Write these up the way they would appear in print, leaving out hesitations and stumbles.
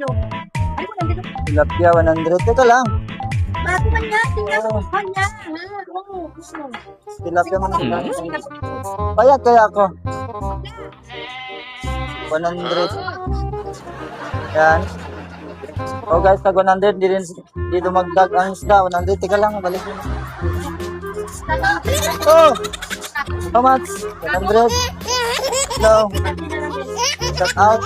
kilo. Ay, 100. Tilapia 100. Teka lang. Bago man yan, tingnan mo man yan. Oo, gusto. Tilapia mo na. Bayad kaya ako. 100. Yan. Oh guys, tag 100. Di dumagdag ang isda. 100. Teka lang, balik mo. Oh! How much? 100. Hello. Shout out.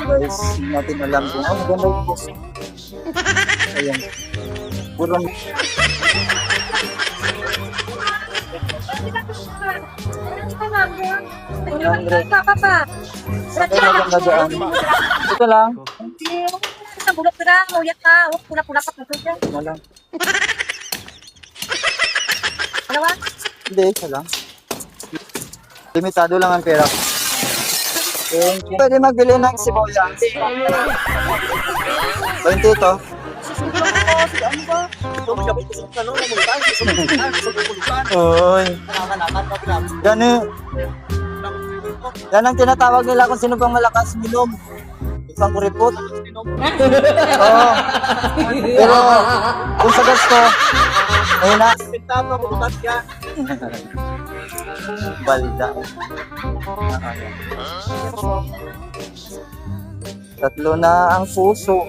Guys, hindi natin alam kung maganda yung puso. Ayan. Purong. Kaka pa. Saan kayo maganda dyan? Ito lang. Sa bulok ka lang, uyak ka. Huwag pula-pula ka puso dyan. Ito lang. Dalawa? Hindi, isa lang. Limitado lang ang pera. Thank you. Pwede magbili ng sibuyas. 20 ito. Uy. Gani. Yan ang tinatawag nila kung sino pang malakas minom. Isang kuripot. Oo. Pero kung sa gasto, ayun na. Balda. Tatlo na ang puso.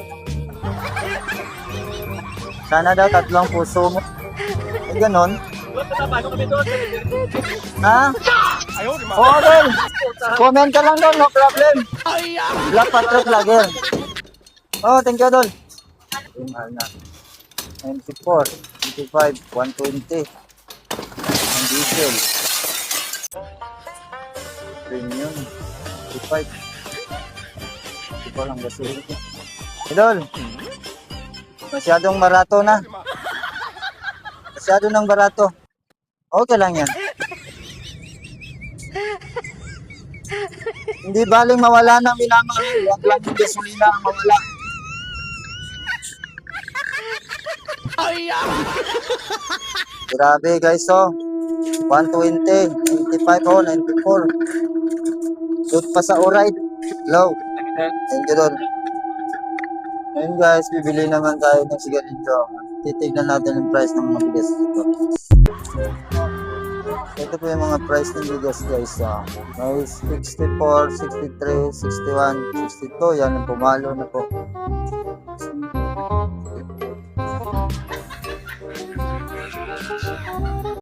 Sana daw tatlong puso mo. Eh, ganon. Ha? Oo, Dol. Comment ka lang doon, no problem. Black Patrick Vlogger. Oh, thank you, Dol. Mahal na. 94, 25, 120. Ang diesel. Premium. 35. Ito pa lang gasolina. Idol. Masyadong barato na. Masyado ng barato. Okay lang yan. Hindi baling mawala ng minamahal. Huwag lang yung gasolina ang mawala. Grabe guys, oh. 120, 95, oh, 94. Shoot pa sa Oride. Low. Thank you, Don. Ngayon guys, bibili naman tayo ng sigarilyo. Titignan natin yung price ng mga bigas dito. Ito po yung mga price ng bigas guys. May 64, 63, 61, 62. Yan ang pumalo na po.